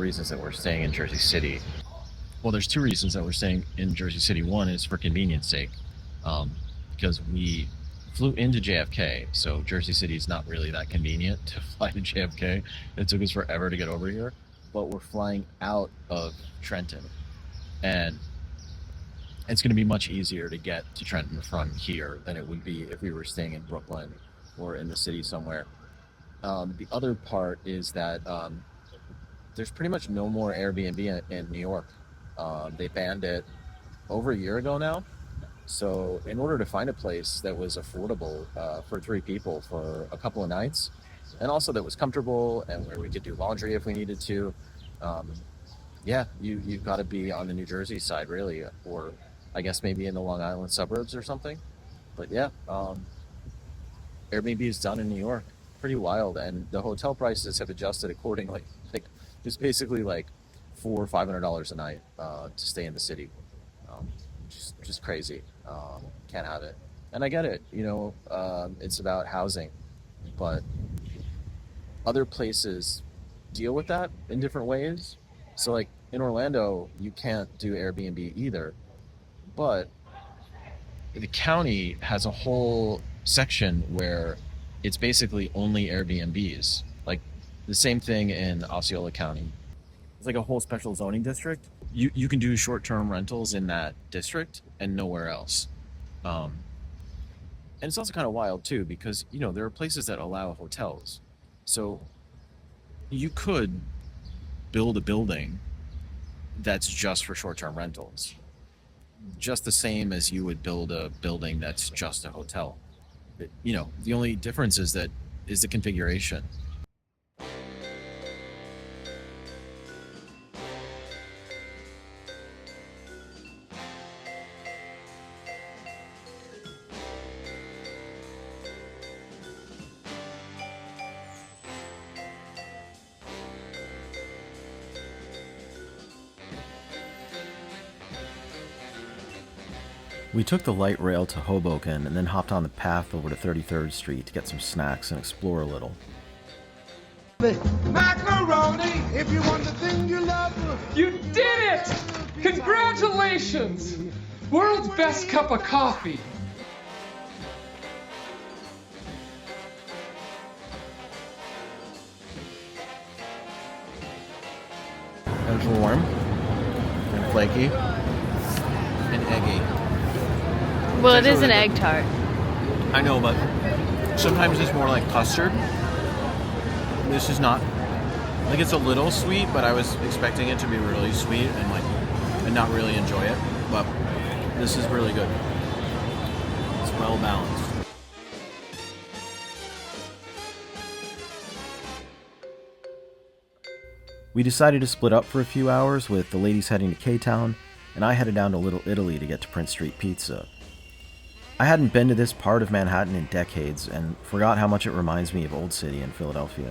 reasons that we're staying in Jersey City. Well, there's two reasons that we're staying in Jersey City. One is for convenience sake, because we flew into JFK, so Jersey City is not really that convenient to fly to JFK. It took us forever to get over here, but we're flying out of Trenton, and it's going to be much easier to get to Trenton from here than it would be if we were staying in Brooklyn or in the city somewhere. The other part is that there's pretty much no more Airbnb in New York. They banned it over a year ago now. So in order to find a place that was affordable for 3 people for a couple of nights, and also that was comfortable and where we could do laundry if we needed to, you've got to be on the New Jersey side, really, or I guess maybe in the Long Island suburbs or something. But Airbnb is done in New York. Pretty wild, and the hotel prices have adjusted accordingly. Like, it's basically like $400 or $500 a night to stay in the city. Just crazy. Can't have it. And I get it, it's about housing, but other places deal with that in different ways. So like in Orlando, you can't do Airbnb either, but the county has a whole section where it's basically only Airbnbs. Like the same thing in Osceola County. It's like a whole special zoning district. You can do short-term rentals in that district and nowhere else. And it's also kind of wild too, because there are places that allow hotels. So you could build a building that's just for short-term rentals, just the same as you would build a building that's just a hotel. The only difference is the configuration. We took the light rail to Hoboken and then hopped on the path over to 33rd Street to get some snacks and explore a little. Macaroni, if you want the thing you love. You did it! Congratulations! World's best cup of coffee. It's warm and flaky and eggy. Well, it is an egg tart. I know, but sometimes it's more like custard. This is not. Like, it's a little sweet, but I was expecting it to be really sweet and not really enjoy it. But this is really good. It's well balanced. We decided to split up for a few hours, with the ladies heading to K-Town, and I headed down to Little Italy to get to Prince Street Pizza. I hadn't been to this part of Manhattan in decades, and forgot how much it reminds me of Old City in Philadelphia.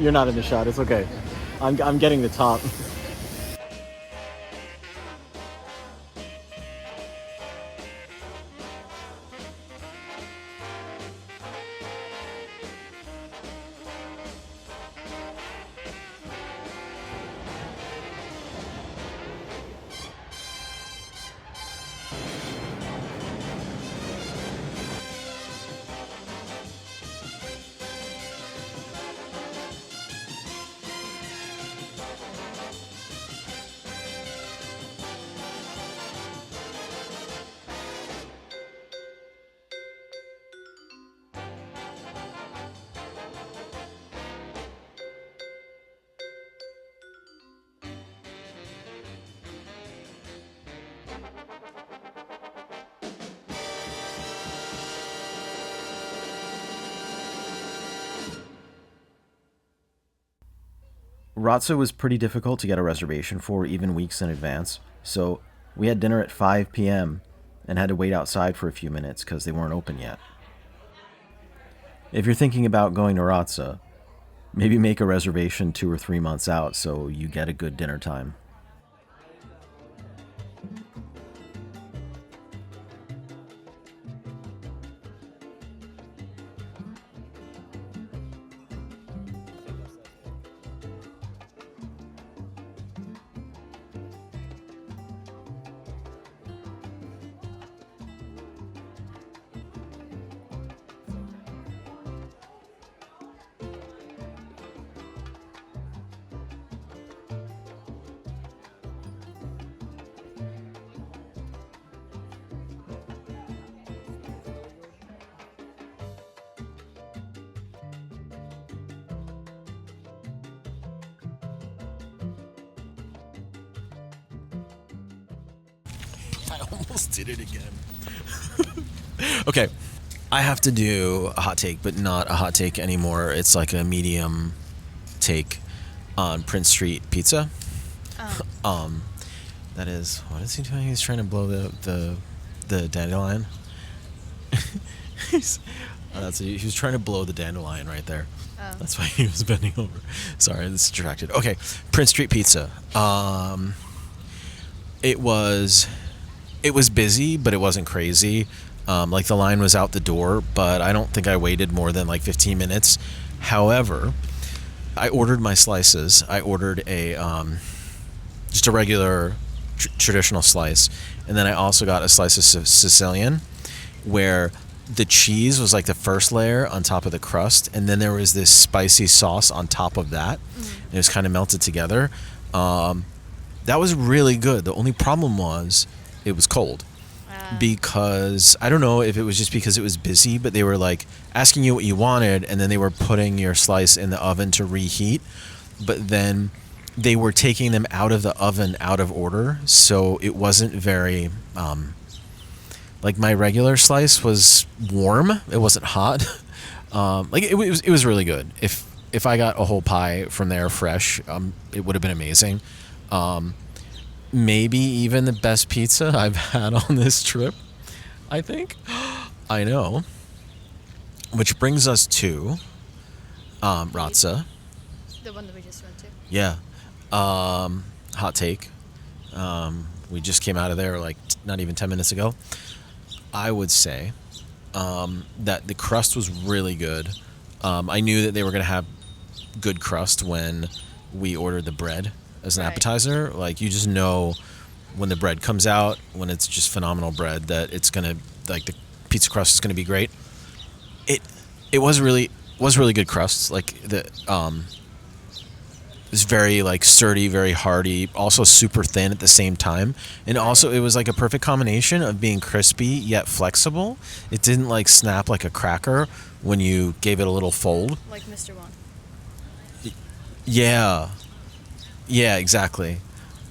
You're not in the shot, it's okay. I'm getting the top. Razza was pretty difficult to get a reservation for, even weeks in advance, so we had dinner at 5 p.m. and had to wait outside for a few minutes because they weren't open yet. If you're thinking about going to Razza, maybe make a reservation 2 or 3 months out so you get a good dinner time. I almost did it again. Okay, I have to do a hot take, but not a hot take anymore. It's like a medium take on Prince Street Pizza. That is, what is he doing? He's trying to blow the dandelion. He was trying to blow the dandelion right there. Oh. That's why he was bending over. Sorry, this is distracted. Okay, Prince Street Pizza. It was busy, but it wasn't crazy. Like the line was out the door, but I don't think I waited more than like 15 minutes. However, I ordered my slices. I ordered a just a regular traditional slice, and then I also got a slice of Sicilian, where the cheese was like the first layer on top of the crust, and then there was this spicy sauce on top of that. It was kind of melted together. That was really good. The only problem was it was cold. Because I don't know if it was just because it was busy, but they were like asking you what you wanted, and then they were putting your slice in the oven to reheat, but then they were taking them out of the oven out of order, so it wasn't very like my regular slice was warm. It wasn't hot. Like it was really good. If I got a whole pie from there fresh, it would have been amazing. Maybe even the best pizza I've had on this trip, I think. I know. Which brings us to Razza. The one that we just went to. Yeah. Hot take. We just came out of there like not even 10 minutes ago. I would say that the crust was really good. I knew that they were going to have good crust when we ordered the bread as an appetizer. Like, you just know when the bread comes out, when it's just phenomenal bread, that it's going to, like, the pizza crust is going to be great. It was really good crust. Like, it was very, like, sturdy, very hearty, also super thin at the same time. And also, it was like a perfect combination of being crispy yet flexible. It didn't, like, snap like a cracker when you gave it a little fold. Like Mr. One. Yeah. Yeah, exactly.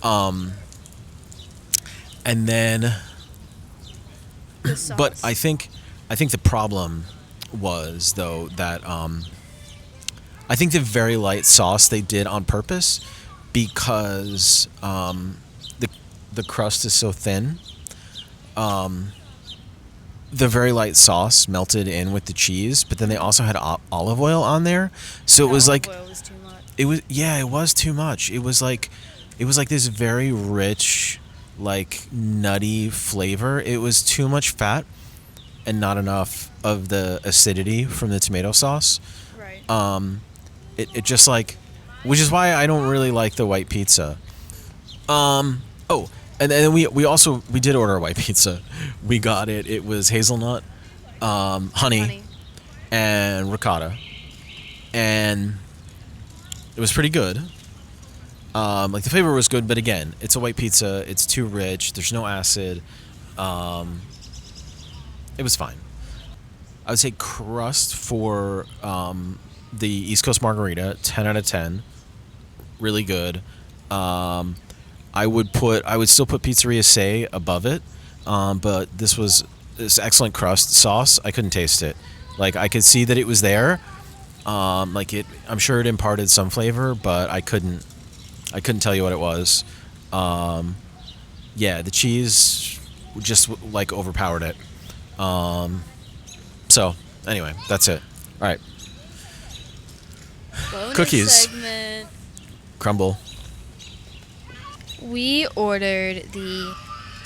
And then, The sauce. but I think the problem was, though, that I think the very light sauce they did on purpose, because the crust is so thin. The very light sauce melted in with the cheese, but then they also had olive oil on there, so it was like Olive oil was too much. it was too much. It was like this very rich, like, nutty flavor. It was too much fat and not enough of the acidity from the tomato sauce. Right. It just, like, which is why I don't really like the white pizza. And then we did order a white pizza. We got it. It was hazelnut, honey, and ricotta, and it was pretty good. Like, the flavor was good, but again, it's a white pizza. It's too rich. There's no acid. It was fine. I would say crust for the East Coast Margarita, 10 out of 10. Really good. I would still put Pizzeria Say above it, but this excellent crust sauce. I couldn't taste it. Like, I could see that it was there. I'm sure it imparted some flavor, but I couldn't tell you what it was. Yeah, the cheese just, like, overpowered it. So anyway, that's it. All right. Bonus Cookies. segment. Crumble. We ordered the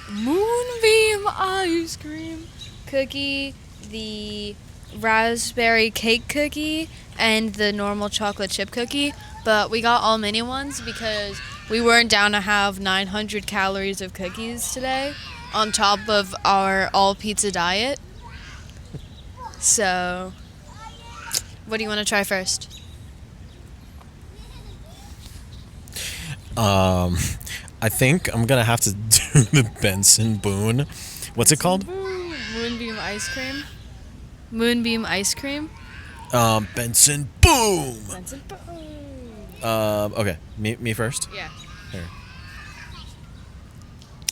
Moonbeam ice cream cookie, the raspberry cake cookie, and the normal chocolate chip cookie, but we got all mini ones because we weren't down to have 900 calories of cookies today on top of our all pizza diet. So, what do you want to try first? I think I'm gonna have to do the Benson Boone. What's it called? Moonbeam ice cream. Moonbeam ice cream. Benson Boom. Benson Boom. Okay, me first. Yeah. Here.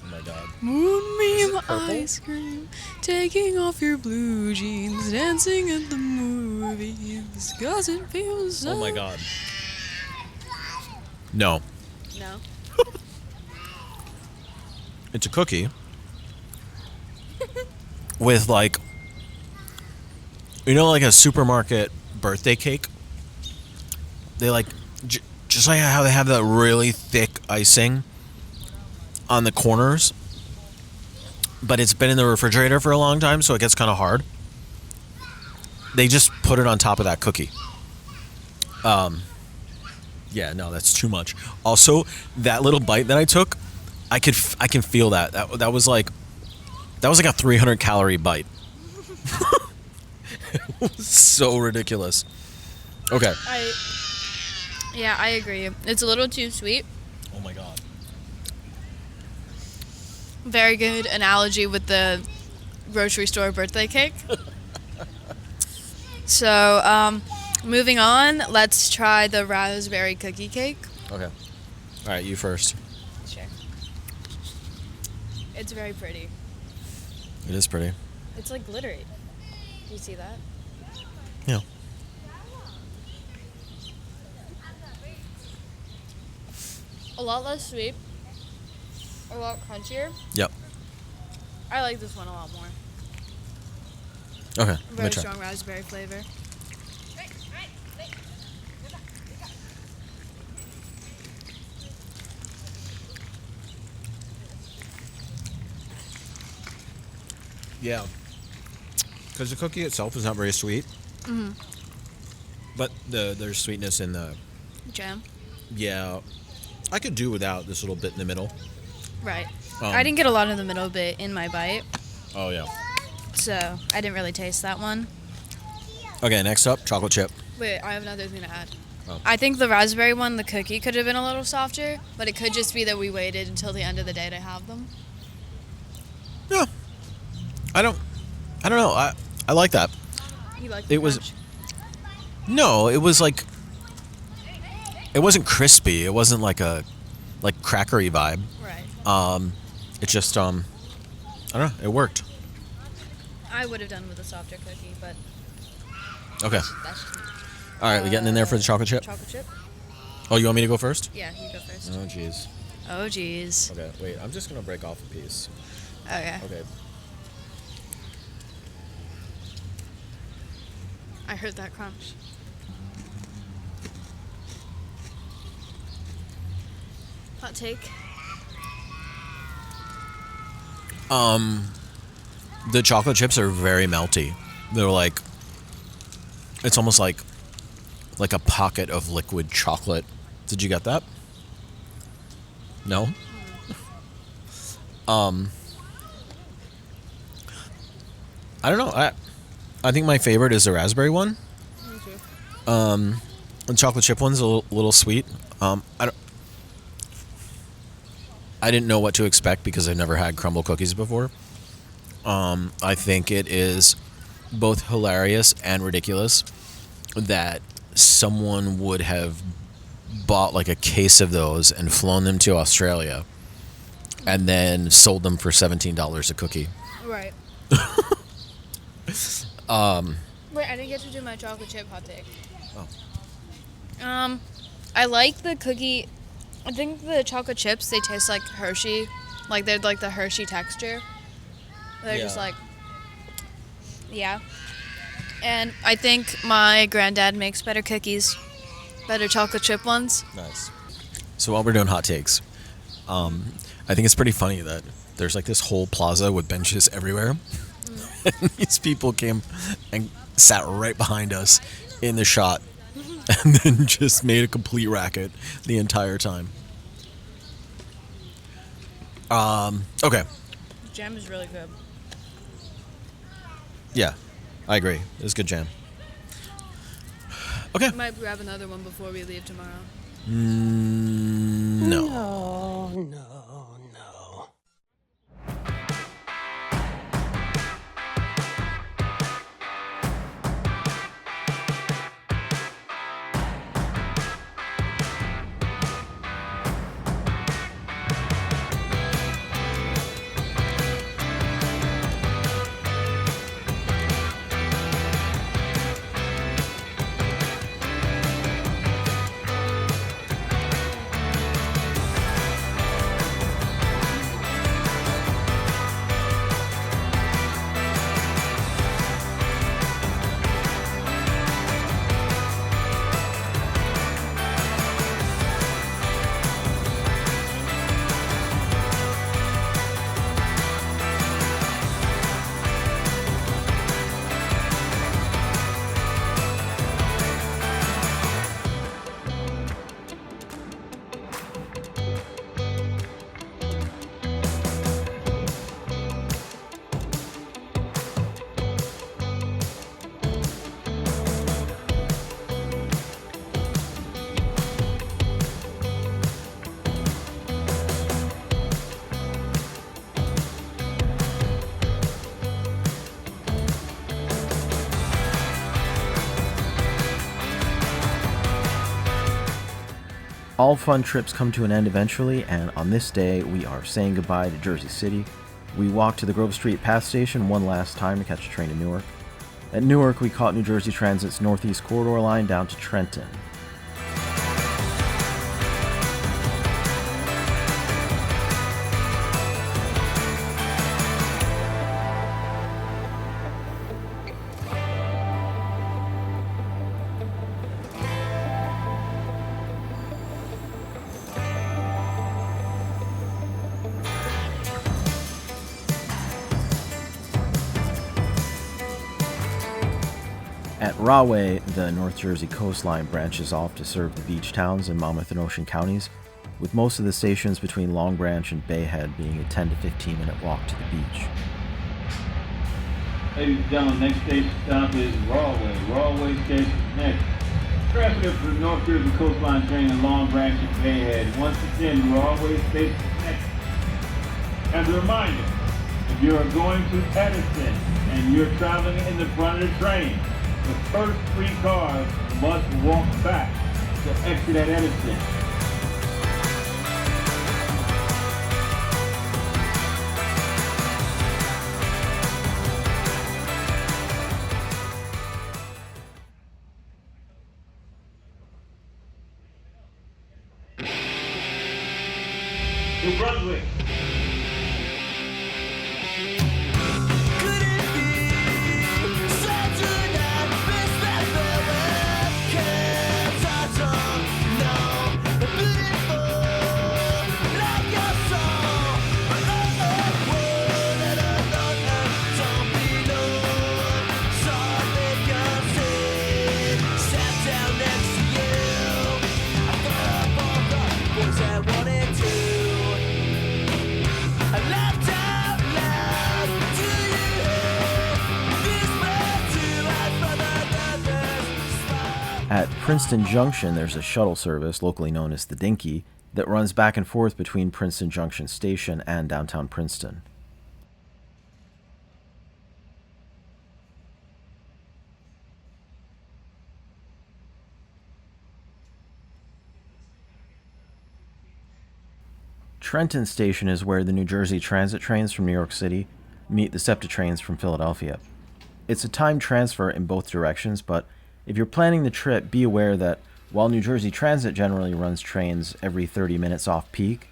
Oh my god. Moonbeam purple? ice cream, taking off your blue jeans, dancing at the movies, 'cause it feels so... Oh my god. No. No. It's a cookie with like, you know, like a supermarket birthday cake. They like, just like how they have that really thick icing on the corners, but it's been in the refrigerator for a long time, so it gets kind of hard. They just put it on top of that cookie. Yeah, no, that's too much. Also, that little bite that I took, I can feel that. That was like a 300 calorie bite. It was so ridiculous. Okay. Yeah, I agree. It's a little too sweet. Oh my god. Very good analogy with the grocery store birthday cake. So, moving on, let's try the raspberry cookie cake. Okay. All right, you first. Sure. It's very pretty. It is pretty. It's like glittery. Do you see that? Yeah. A lot less sweet. A lot crunchier. Yep. I like this one a lot more. Okay. Let me Very try. strong raspberry flavor. Yeah. Because the cookie itself is not very sweet. Mm-hmm. But there's sweetness in the... Jam. Yeah. I could do without this little bit in the middle. Right. I didn't get a lot of the middle bit in my bite, Oh, yeah. so I didn't really taste that one. Okay, next up, chocolate chip. Wait, I have another thing to add. Oh. I think the raspberry one, the cookie, could have been a little softer, but it could just be that we waited until the end of the day to have them. Yeah. I don't know. I like that. You like It was- No, it was like... It wasn't crispy. It wasn't like a... Like crackery vibe. Right. It just, I don't know. It worked. I would have done with a softer cookie, but Okay. that's just me. All right, we getting in there for the chocolate chip? Chocolate chip? Oh, you want me to go first? Yeah, you go first. Oh, jeez. Oh, jeez. Okay, wait. I'm just going to break off a piece. Okay. Okay. I heard that crunch. Hot take. The chocolate chips are very melty. They're like... It's almost like a pocket of liquid chocolate. Did you get that? No? I don't know. I think my favorite is the raspberry one. The chocolate chip one's a little sweet. I didn't know what to expect because I've never had crumble cookies before. I think it is both hilarious and ridiculous that someone would have bought like a case of those and flown them to Australia and then sold them for $17 a cookie. Right. Wait, I didn't get to do my chocolate chip hot take. Oh. I like the cookie. I think the chocolate chips, they taste like Hershey. Like, they're like the Hershey texture. They're just Yeah. like, yeah. And I think my granddad makes better cookies. Better chocolate chip ones. Nice. So while we're doing hot takes, I think it's pretty funny that there's like this whole plaza with benches everywhere. And these people came and sat right behind us in the shot and then just made a complete racket the entire time. Okay. Jam is really good. Yeah, I agree. It was good jam. Okay. I might grab another one before we leave tomorrow. No. No, no. All fun trips come to an end eventually, and on this day, we are saying goodbye to Jersey City. We walked to the Grove Street Path Station one last time to catch a train to Newark. At Newark, we caught New Jersey Transit's Northeast Corridor line down to Trenton. At Rahway, the North Jersey coastline branches off to serve the beach towns in Monmouth and Ocean counties, with most of the stations between Long Branch and Bay Head being a 10 to 15 minute walk to the beach. Ladies and gentlemen, next station stop is Rahway. Rahway station next. Transfer for the North Jersey coastline train in Long Branch and Bay Head. Once again, Rahway station next. As a reminder, if you are going to Edison and you're traveling in the front of the train, the first 3 cars must walk back to exit at Edison. New Brunswick. At Princeton Junction, there's a shuttle service, locally known as the Dinky, that runs back and forth between Princeton Junction Station and downtown Princeton. Trenton Station is where the New Jersey Transit trains from New York City meet the SEPTA trains from Philadelphia. It's a time transfer in both directions, but if you're planning the trip, be aware that while New Jersey Transit generally runs trains every 30 minutes off peak,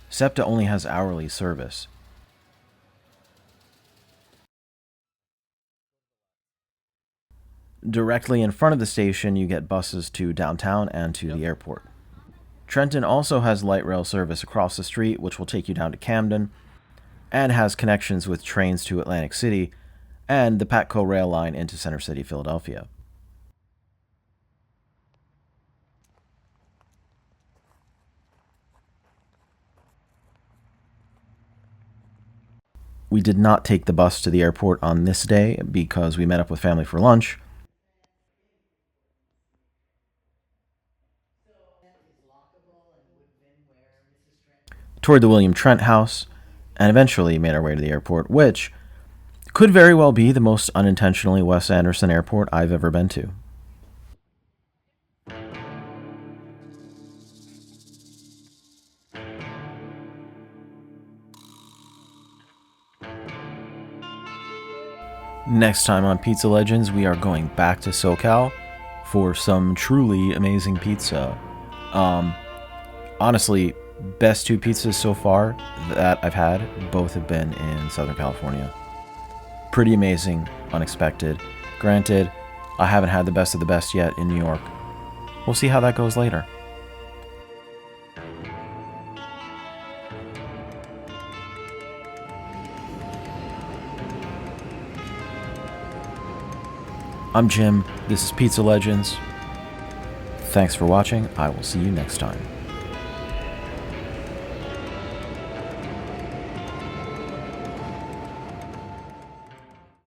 SEPTA only has hourly service. Directly in front of the station, you get buses to downtown and to the airport. Trenton also has light rail service across the street, which will take you down to Camden, and has connections with trains to Atlantic City and the Patco rail line into Center City, Philadelphia. We did not take the bus to the airport on this day because we met up with family for lunch. Toured the William Trent House, and eventually made our way to the airport, which could very well be the most unintentionally Wes Anderson airport I've ever been to. Next time on Pizza Legends, we are going back to SoCal for some truly amazing pizza. Honestly, best 2 pizzas so far that I've had, both have been in Southern California. Pretty amazing, unexpected. Granted, I haven't had the best of the best yet in New York. We'll see how that goes later. I'm Jim, this is Pizza Legends. Thanks for watching, I will see you next time.